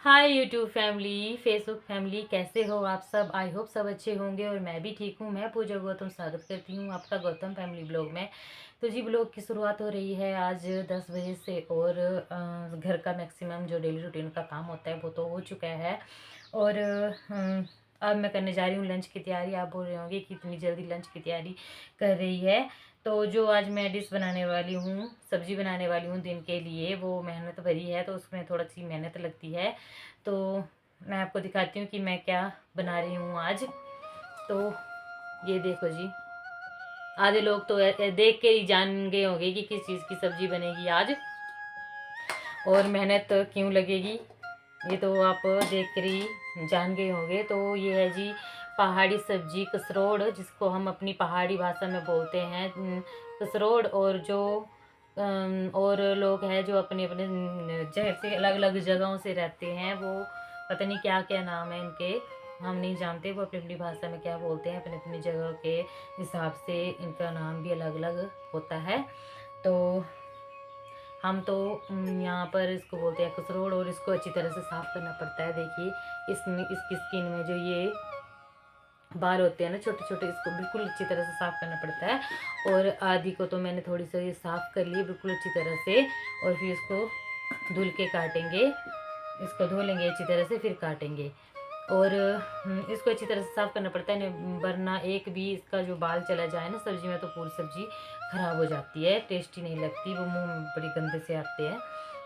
Hi YouTube family, Facebook family, कैसे हो आप सब। आई होप सब अच्छे होंगे और मैं भी ठीक हूँ। मैं पूजा गौतम स्वागत करती हूँ आपका गौतम फैमिली ब्लॉग में। तो जी ब्लॉग की शुरुआत हो रही है आज 10 बजे से और घर का मैक्सिमम जो डेली रूटीन का काम होता है वो तो हो चुका है। और अब मैं करने जा रही हूँ लंच की तैयारी। आप बोल रहे होंगे कि इतनी जल्दी लंच की तैयारी कर रही है। तो जो आज मैं डिश बनाने वाली हूँ, सब्ज़ी बनाने वाली हूँ दिन के लिए, वो मेहनत भरी है, तो उसमें थोड़ा सी मेहनत लगती है। तो मैं आपको दिखाती हूँ कि मैं क्या बना रही हूँ आज। तो ये देखो जी, आधे लोग तो देख के ही जान गए होंगे कि किस चीज़ की सब्ज़ी बनेगी आज और मेहनत क्यों लगेगी, ये तो आप देख कर ही जान गए होंगे। तो ये है जी पहाड़ी सब्जी कसरोड़, जिसको हम अपनी पहाड़ी भाषा में बोलते हैं कसरोड़। और जो और लोग हैं जो अपने अपने जैसे अलग अलग जगहों से रहते हैं, वो पता नहीं क्या क्या नाम है इनके, हम नहीं जानते। वो अपनी अपनी भाषा में क्या बोलते हैं, अपनी अपनी जगह के हिसाब से इनका नाम भी अलग अलग होता है। तो हम तो यहाँ पर इसको बोलते हैं कसरोड़। और इसको अच्छी तरह से साफ़ करना पड़ता है। देखिए इसमें इसकी स्किन में जो ये बाल होते हैं ना छोटे छोटे, इसको बिल्कुल अच्छी तरह से साफ़ करना पड़ता है। और आदि को तो मैंने थोड़ी सी साफ़ कर ली बिल्कुल अच्छी तरह से, और फिर इसको धुल के काटेंगे। इसको धो लेंगे अच्छी तरह से, फिर काटेंगे। और इसको अच्छी तरह से साफ़ करना पड़ता है, वरना एक भी इसका जो बाल चला जाए ना सब्ज़ी में, तो पूरी सब्ज़ी ख़राब हो जाती है, टेस्टी नहीं लगती, वो मुंह में बड़ी गंदे से आते हैं,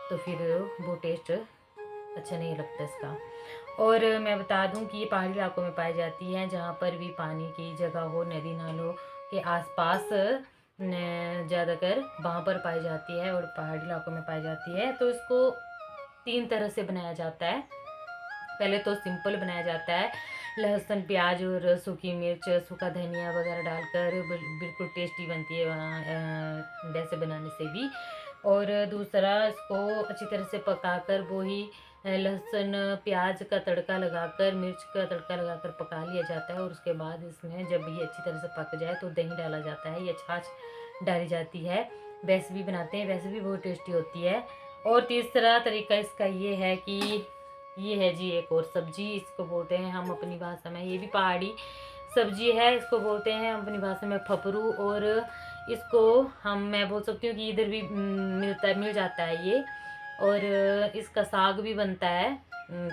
तो फिर वो टेस्ट अच्छा नहीं लगता इसका। और मैं बता दूं कि ये पहाड़ी इलाकों में पाई जाती है, जहाँ पर भी पानी की जगह हो, नदी नालों के आसपास ज़्यादातर वहाँ पर पाई जाती है और पहाड़ी इलाकों में पाई जाती है। तो इसको 3 तरह से बनाया जाता है। पहले तो सिंपल बनाया जाता है, लहसुन प्याज और सूखी मिर्च सूखा धनिया वगैरह डालकर बिल्कुल टेस्टी बनती है वैसे बनाने से भी। और दूसरा, इसको अच्छी तरह से पकाकर वही लहसुन प्याज का तड़का लगाकर, मिर्च का तड़का लगाकर पका लिया जाता है। और उसके बाद इसमें जब ये अच्छी तरह से पक जाए तो दही डाला जाता है या छाछ डाली जाती है। वैसे भी बनाते हैं, वैसे भी बहुत टेस्टी होती है। और तीसरा तरीका इसका ये है कि ये है जी एक और सब्जी, इसको बोलते हैं हम अपनी भाषा में, ये भी पहाड़ी सब्जी है, इसको बोलते हैं हम अपनी भाषा में फफरू। और इसको मैं बोल सकती हूँ कि इधर भी मिल जाता है ये। और इसका साग भी बनता है।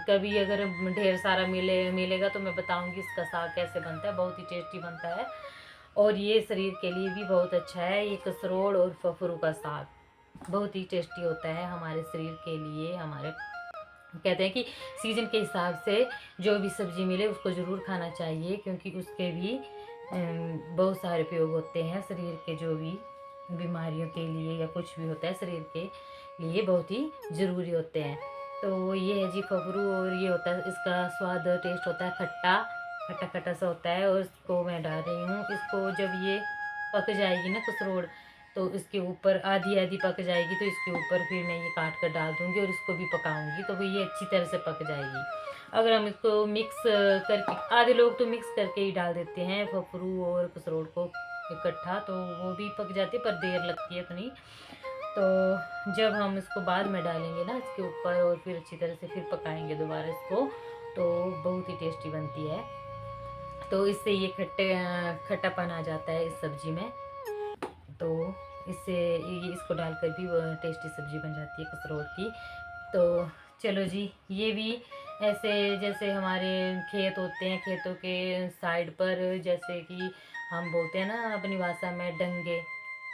कभी अगर ढेर सारा मिलेगा तो मैं बताऊंगी इसका साग कैसे बनता है, बहुत ही टेस्टी बनता है। और ये शरीर के लिए भी बहुत अच्छा है, ये कसरोड़ और फफरू का साग बहुत ही टेस्टी होता है हमारे शरीर के लिए। हमारे कहते हैं कि सीजन के हिसाब से जो भी सब्जी मिले उसको ज़रूर खाना चाहिए, क्योंकि उसके भी बहुत सारे प्रयोग होते हैं शरीर के, जो भी बीमारियों के लिए या कुछ भी होता है शरीर के लिए बहुत ही ज़रूरी होते हैं। तो ये है जी फबरू, और ये होता है, इसका स्वाद टेस्ट होता है खट्टा खट्टा खट्टा सा होता है। और इसको मैं डाल रही हूँ, इसको जब ये पक जाएगी ना कसरोड़, तो इसके ऊपर आधी आधी पक जाएगी, तो इसके ऊपर फिर मैं ये काट कर डाल दूँगी और इसको भी पकाऊंगी, तो ये अच्छी तरह से पक जाएगी। अगर हम इसको मिक्स करके, आधे लोग तो मिक्स करके ही डाल देते हैं फफरू और कसरोड़ को इकट्ठा, तो वो भी पक जाती है पर देर लगती है इतनी। तो जब हम इसको बाद में डालेंगे ना इसके ऊपर और फिर अच्छी तरह से फिर पकाएंगे दोबारा इसको, तो बहुत ही टेस्टी बनती है। तो इससे ये खट्टापन आ जाता है इस सब्जी में, तो इससे ये इसको डालकर भी वो टेस्टी सब्जी बन जाती है कसरोड़ की। तो चलो जी, ये भी ऐसे जैसे हमारे खेत होते हैं, खेतों के साइड पर, जैसे कि हम बोलते हैं ना अपनी भाषा में डंगे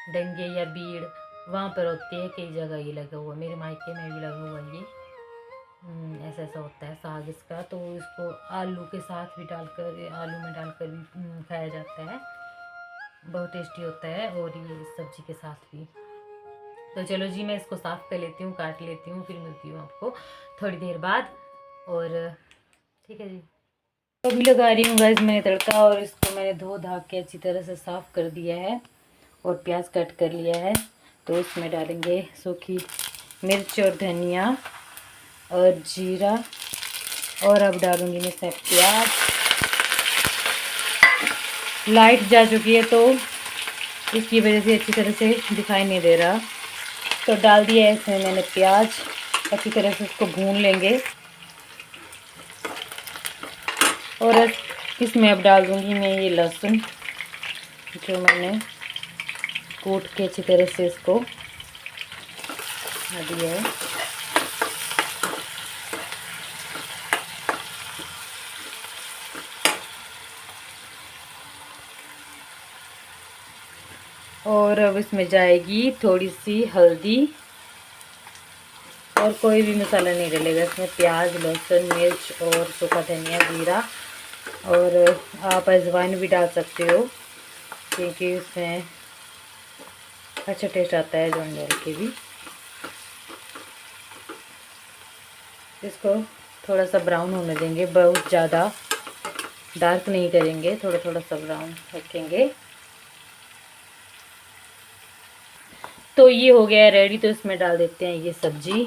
डंगे या बीड़, वहाँ पर होते हैं कई जगह ये लगा हुआ, मेरे मायके में भी लगा हुआ ये। ऐसा ऐसा होता है साग इसका। तो इसको आलू के साथ भी डालकर, आलू में डालकर भी खाया जाता है, बहुत टेस्टी होता है। और ये सब्जी के साथ भी। तो चलो जी, मैं इसको साफ़ कर लेती हूँ, काट लेती हूँ, फिर मिलती हूँ आपको थोड़ी देर बाद। और ठीक है जी, तो अभी लगा रही हूँ गैस मैंने तड़का, और इसको मैंने धो धा के अच्छी तरह से साफ़ कर दिया है और प्याज कट कर लिया है। तो इसमें डालेंगे सूखी मिर्च और धनिया और जीरा, और अब डालूंगी मैं इसमें प्याज। लाइट जा चुकी है तो इसकी वजह से अच्छी तरह से दिखाई नहीं दे रहा। तो डाल दिया है इसमें मैंने प्याज, अच्छी तरह से इसको भून लेंगे। और इसमें अब डाल दूँगी मैं ये लहसुन जो मैंने कूट के अच्छी तरह से इसको दिया है। और अब इसमें जाएगी थोड़ी सी हल्दी, और कोई भी मसाला नहीं डलेगा इसमें। प्याज, लहसुन, मिर्च और सूखा धनिया, जीरा, और आप अजवाइन भी डाल सकते हो क्योंकि उसमें अच्छा टेस्ट आता है अजवाइन डाल के भी। इसको थोड़ा सा ब्राउन होने देंगे, बहुत ज़्यादा डार्क नहीं करेंगे, थोड़ा थोड़ा सा ब्राउन रखेंगे। तो ये हो गया है रेडी। तो इसमें डाल देते हैं ये सब्जी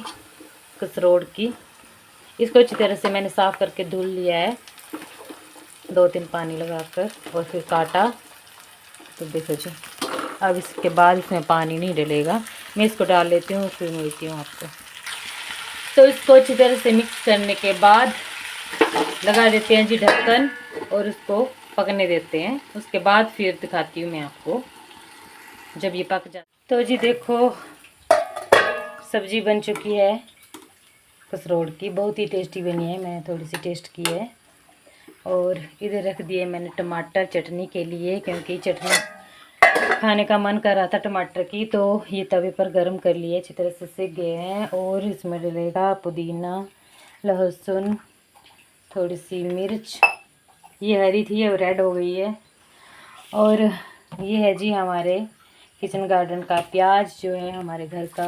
कसरोड़ की। इसको अच्छी तरह से मैंने साफ़ करके धुल लिया है 2-3 पानी लगाकर, और फिर काटा। तो देखो जी, अब इसके बाद इसमें पानी नहीं डलेगा। मैं इसको डाल लेती हूँ, फिर मिलती हूँ आपको। तो इसको अच्छी तरह से मिक्स करने के बाद लगा देते हैं जी ढक्कन, और इसको पकने देते हैं। उसके बाद फिर दिखाती हूँ मैं आपको जब ये पक जाए। तो जी देखो, सब्ज़ी बन चुकी है कसरोड़ की, बहुत ही टेस्टी बनी है। मैंने थोड़ी सी टेस्ट की है। और इधर रख दिए मैंने टमाटर चटनी के लिए, क्योंकि चटनी खाने का मन कर रहा था टमाटर की। तो ये तवे पर गरम कर लिए, अच्छी तरह से सिक गए हैं। और इसमें डलेगा पुदीना, लहसुन, थोड़ी सी मिर्च, ये हरी थी और रेड हो गई है। और ये है जी हमारे किचन गार्डन का प्याज, जो है हमारे घर का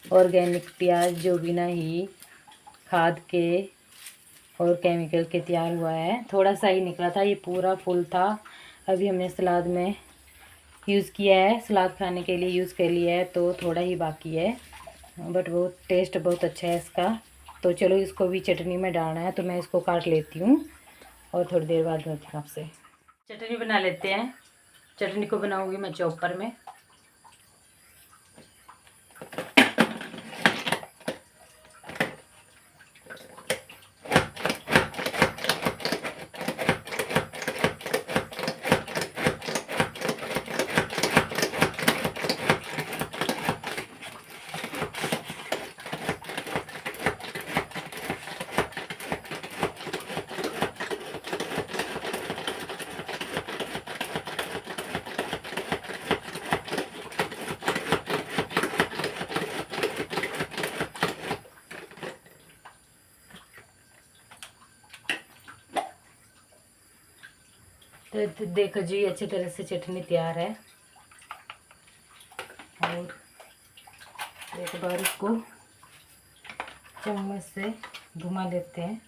ऑर्गेनिक प्याज, जो बिना ही खाद के और केमिकल के तैयार हुआ है। थोड़ा सा ही निकला था, ये पूरा फुल था। अभी हमने सलाद में यूज़ किया है, सलाद खाने के लिए यूज़ कर लिया है, तो थोड़ा ही बाकी है। बट बहुत टेस्ट बहुत अच्छा है इसका। तो चलो इसको भी चटनी में डालना है, तो मैं इसको काट लेती हूँ और थोड़ी देर बाद मिलती हूँ आपसे। चटनी बना लेते हैं। चटनी को बनाऊँगी मैं चॉपर में। तो देखो जी, अच्छी तरह से चटनी तैयार है। और एक बार इसको चम्मच से घुमा देते हैं।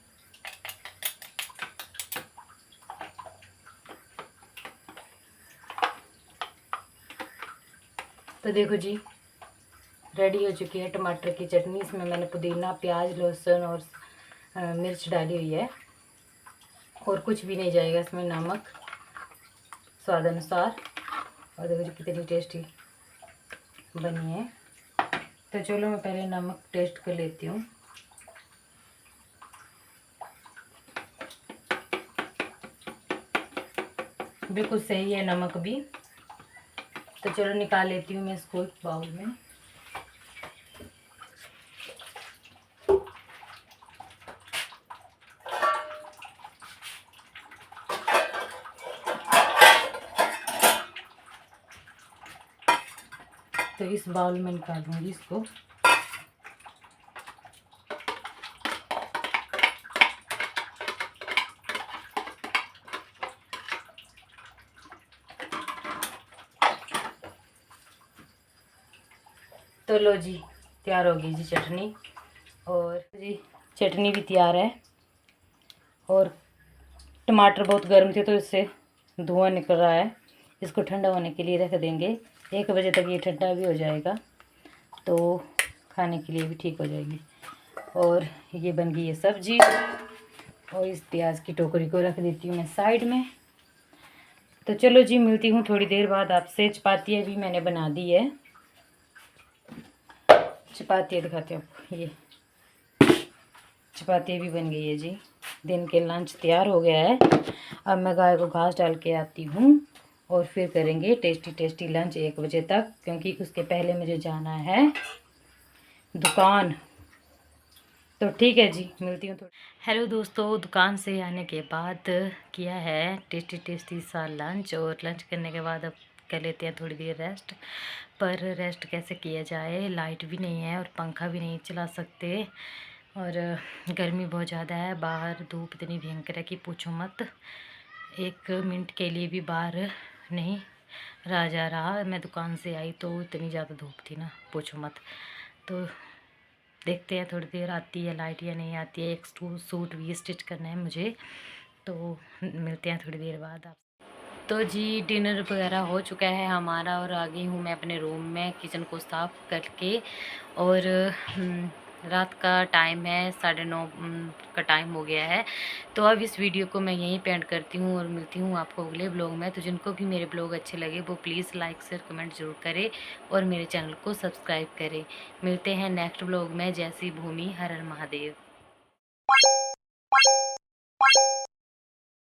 तो देखो जी, रेडी हो चुकी है टमाटर की चटनी। इसमें मैंने पुदीना, प्याज, लहसुन और मिर्च डाली हुई है, और कुछ भी नहीं जाएगा इसमें, नमक स्वाद अनुसार। और देखो जी कितनी टेस्टी बनी है। तो चलो मैं पहले नमक टेस्ट कर लेती हूँ। बिल्कुल सही है नमक भी। तो चलो निकाल लेती हूँ मैं इसको एक बाउल में। तो इस बाउल में निकाल दूँगी इसको। तो लो जी, तैयार हो गई जी चटनी। और जी चटनी भी तैयार है। और टमाटर बहुत गर्म थे तो इससे धुआं निकल रहा है। इसको ठंडा होने के लिए रख देंगे। 1 बजे तक ये ठंडा भी हो जाएगा, तो खाने के लिए भी ठीक हो जाएगी। और ये बन गई है सब्जी। और इस प्याज की टोकरी को रख देती हूँ मैं साइड में। तो चलो जी, मिलती हूँ थोड़ी देर बाद आपसे। चपातियाँ भी मैंने बना दी है। चपातियाँ दिखाती हूँ आपको। ये चपातियाँ भी बन गई है जी। दिन के लंच तैयार हो गया है। अब मैं गाय को घास डाल के आती हूँ और फिर करेंगे टेस्टी टेस्टी लंच 1 बजे तक, क्योंकि उसके पहले मुझे जाना है दुकान। तो ठीक है जी, मिलती हूँ थोड़ी। हेलो दोस्तों, दुकान से आने के बाद किया है टेस्टी टेस्टी सा लंच, और लंच करने के बाद अब कर लेते हैं थोड़ी देर रेस्ट। पर रेस्ट कैसे किया जाए, लाइट भी नहीं है और पंखा भी नहीं चला सकते, और गर्मी बहुत ज़्यादा है, बाहर धूप इतनी भयंकर है कि पूछो मत। 1 मिनट के लिए भी बाहर नहीं रहा जा रहा। मैं दुकान से आई तो इतनी ज़्यादा धूप थी ना, पूछो मत। तो देखते हैं थोड़ी देर आती है लाइट या नहीं आती है। एक सूट भी स्टिच करना है मुझे, तो मिलते हैं थोड़ी देर बाद आप। तो जी डिनर वगैरह हो चुका है हमारा, और आ गई हूँ मैं अपने रूम में किचन को साफ़ करके। और रात का टाइम है, 9:30 का टाइम हो गया है। तो अब इस वीडियो को मैं यहीं पे एंड करती हूँ और मिलती हूँ आपको अगले ब्लॉग में। तो जिनको भी मेरे ब्लॉग अच्छे लगे वो प्लीज़ लाइक शेयर कमेंट ज़रूर करें और मेरे चैनल को सब्सक्राइब करें। मिलते हैं नेक्स्ट ब्लॉग में। जय श्री भूमि, हर हर महादेव।